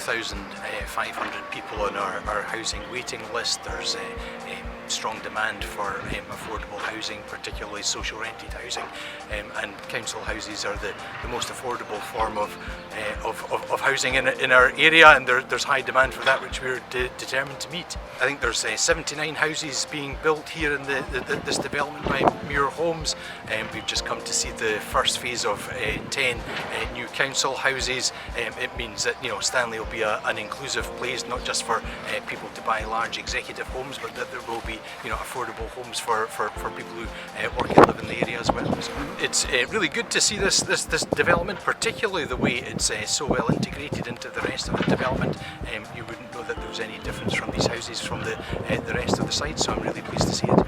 2,500 people on our housing waiting list. There's a strong demand for affordable housing, particularly social rented housing, and council houses are the most affordable form of housing in our area, and there's high demand for that, which we're determined to meet. I think there's 79 houses being built here in this development by Muir Homes. We've just come to see the first phase of 10 new council houses. It means that Stanley will be an inclusive place, not just for people to buy large executive homes, but that there will be affordable homes for people who work and live in the area as well. So it's really good to see this development, particularly the way it's so well integrated into the rest of the development. You wouldn't know that there was any difference from these houses from the rest of the site, so I'm really pleased to see it.